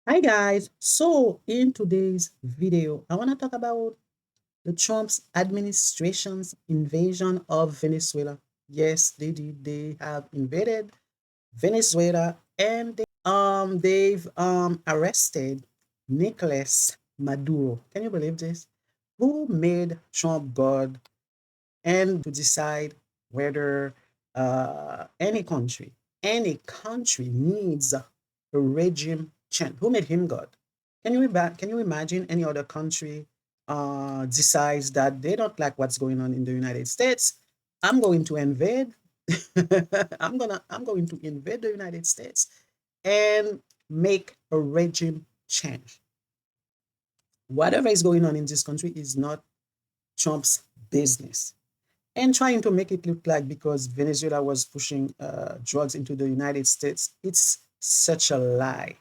Hi guys, so in today's video, I want to talk about the Trump's administration's invasion of Venezuela. Yes, they did. They have invaded Venezuela and they've arrested Nicolas Maduro. Can you believe this? Who made Trump God and to decide whether any country needs a regime change. Who made him God? Can you imagine any other country decides that they don't like what's going on in the United States? I'm going to invade. I'm going to invade the United States and make a regime change. Whatever is going on in this country is not Trump's business and trying to make it look like because Venezuela was pushing drugs into the United States. It's such a lie.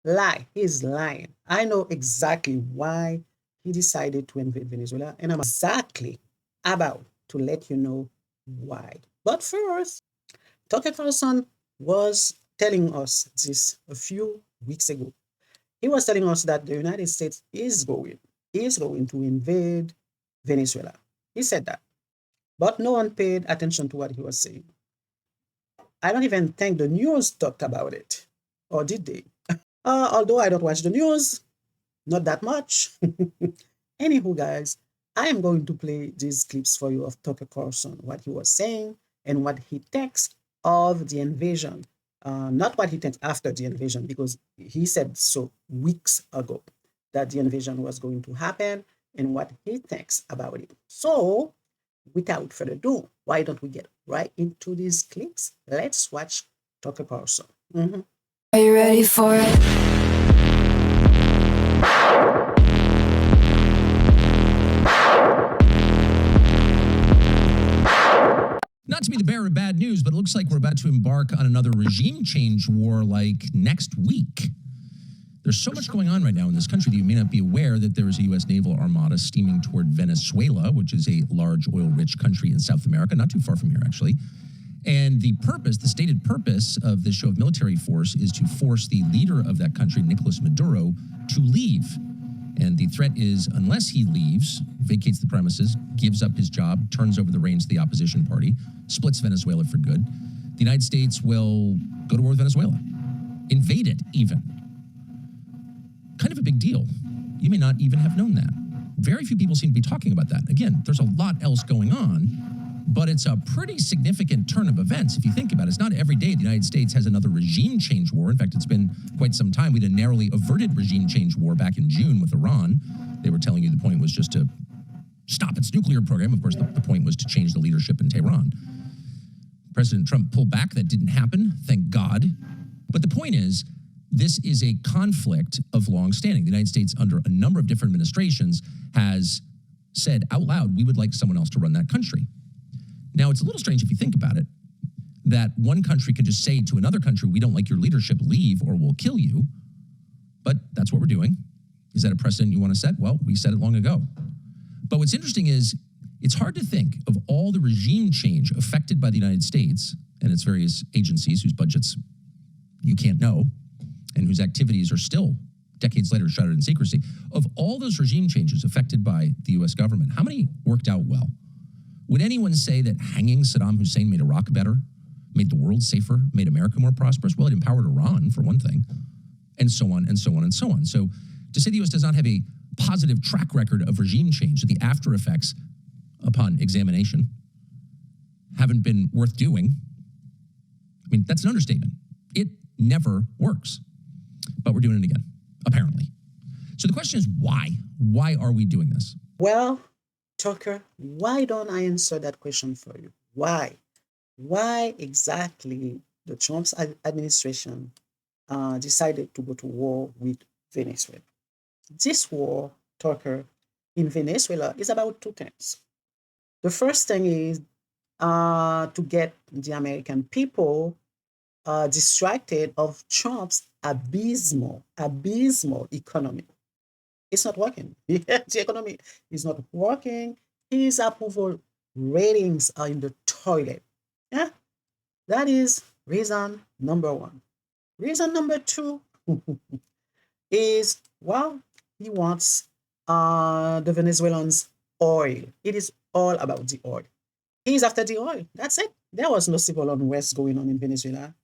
Lie. He's lying. I know exactly why he decided to invade Venezuela, and I'm exactly about to let you know why. But first, Tucker Carlson was telling us this a few weeks ago. He was telling us that the United States is going to invade Venezuela. He said that. But no one paid attention to what he was saying. I don't even think the news talked about it. Or did they? Although I don't watch the news, not that much. Anywho, guys, I am going to play these clips for you of Tucker Carlson, what he was saying and what he thinks of the invasion. Not what he thinks after the invasion, because he said so weeks ago that the invasion was going to happen and what he thinks about it. So without further ado, why don't we get right into these clips? Let's watch Tucker Carlson. Mhm. Are you ready for it? Not to be the bearer of bad news, but it looks like we're about to embark on another regime change war like next week. There's so much going on right now in this country that you may not be aware that there is a U.S. naval armada steaming toward Venezuela, which is a large oil-rich country in South America, not too far from here, actually. And the stated purpose of this show of military force is to force the leader of that country, Nicolas Maduro, to leave. And the threat is, unless he leaves, vacates the premises, gives up his job, turns over the reins to the opposition party, splits Venezuela for good, the United States will go to war with Venezuela, invade it even. Kind of a big deal. You may not even have known that. Very few people seem to be talking about that. Again, there's a lot else going on, but it's a pretty significant turn of events if you think about it. It's not every day the United States has another regime change war. In fact, it's been quite some time. We had a narrowly averted regime change war back in June with Iran. They were telling you the point was just to stop its nuclear program. Of course, the point was to change the leadership in Tehran. President Trump pulled back. That didn't happen, thank God. But the point is, this is a conflict of long standing. The United States, under a number of different administrations, has said out loud, we would like someone else to run that country. Now, it's a little strange if you think about it, that one country can just say to another country, we don't like your leadership, leave or we'll kill you. But that's what we're doing. Is that a precedent you want to set? Well, we said it long ago. But what's interesting is it's hard to think of all the regime change affected by the United States and its various agencies whose budgets you can't know and whose activities are still decades later shrouded in secrecy. Of all those regime changes affected by the U.S. government, how many worked out well? Would anyone say that hanging Saddam Hussein made Iraq better, made the world safer, made America more prosperous? Well, it empowered Iran, for one thing, and so on and so on and so on. So to say the U.S. does not have a positive track record of regime change, that the after effects upon examination haven't been worth doing, I mean, that's an understatement. It never works. But we're doing it again, apparently. So the question is why? Why are we doing this? Well, Tucker, why don't I answer that question for you? Why? Why exactly the Trump's administration decided to go to war with Venezuela? This war, Tucker, in Venezuela is about two things. The first thing is to get the American people distracted of Trump's abysmal economy. It's not working. The economy is not working. His approval ratings are in the toilet. Yeah, that is reason number one. Reason number two, is, well, he wants the Venezuelans oil. It is all about the oil. He's after the oil. That's it. There was no civil unrest going on in Venezuela.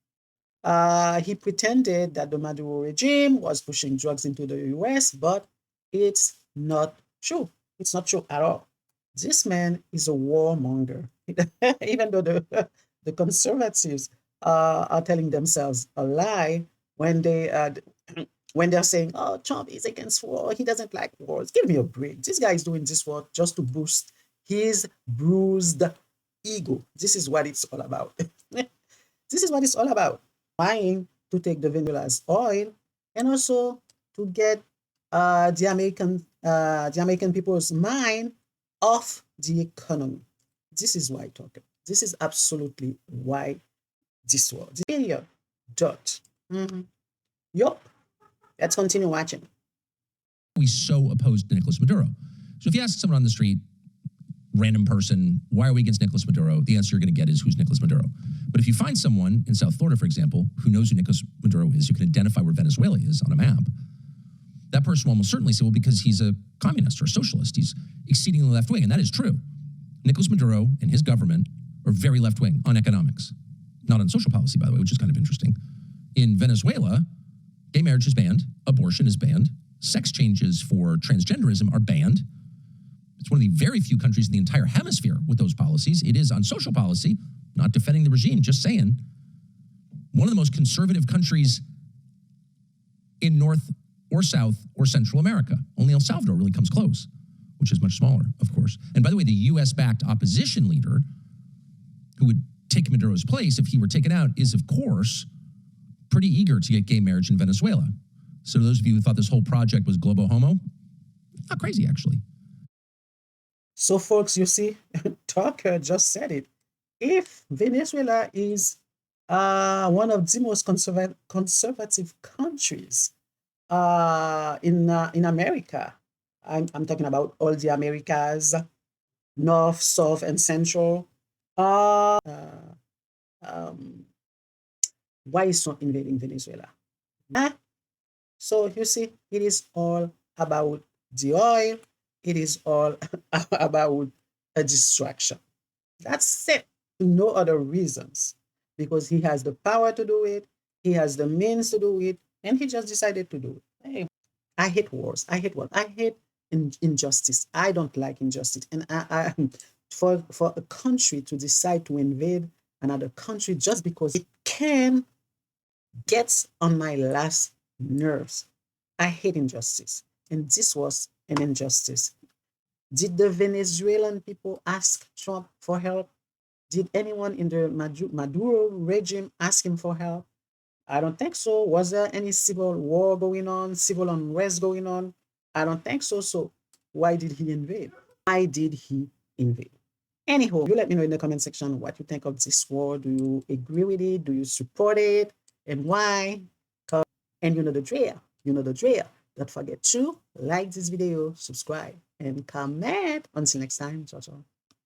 He pretended that the Maduro regime was pushing drugs into the US, but it's not true. It's not true at all. This man is a warmonger. Even though the conservatives are telling themselves a lie when when they're saying, "Oh, Trump is against war. He doesn't like wars." Give me a break. This guy is doing this war just to boost his bruised ego. This is what it's all about. This is what it's all about. Trying to take the Venezuela's oil and also to get the American people's mind off the economy. This is why talking. This is absolutely why this war. Period. Dot. Mm-hmm. Yup. Let's continue watching. We so opposed to Nicolas Maduro. So if you ask someone on the street, random person, why are we against Nicolas Maduro? The answer you're going to get is, who's Nicolas Maduro? But if you find someone in South Florida, for example, who knows who Nicolas Maduro is, who can identify where Venezuela is on a map, that person will almost certainly say, well, because he's a communist or a socialist, he's exceedingly left-wing, and that is true. Nicolas Maduro and his government are very left-wing on economics, not on social policy, by the way, which is kind of interesting. In Venezuela, gay marriage is banned, abortion is banned, sex changes for transgenderism are banned. It's one of the very few countries in the entire hemisphere with those policies. It is on social policy, not defending the regime, just saying. One of the most conservative countries in North or South or Central America. Only El Salvador really comes close, which is much smaller, of course. And by the way, the US-backed opposition leader who would take Maduro's place if he were taken out is, of course, pretty eager to get gay marriage in Venezuela. So those of you who thought this whole project was globo homo, not crazy, actually. So, folks, you see, Tucker just said it. If Venezuela is one of the most conservative countries in America, I'm talking about all the Americas, North, South, and Central. Why is not invading Venezuela? So you see, it is all about the oil. It is all about a distraction. That's it. No other reasons. Because he has the power to do it, he has the means to do it, and he just decided to do it. Hey, I hate wars. I hate what? I hate injustice. I don't like injustice. And for a country to decide to invade another country just because it can gets on my last nerves. I hate injustice. And this was an injustice. Did the Venezuelan people ask Trump for help? Did anyone in the Maduro regime ask him for help? I don't think so. Was there any civil war going on, civil unrest going on? I don't think so. So why did he invade? Why did he invade? Anyhow, you let me know in the comment section what you think of this war. Do you agree with it? Do you support it? And why? And you know the drill. You know the drill. Don't forget to like this video, subscribe, and comment. Until next time, ciao, ciao.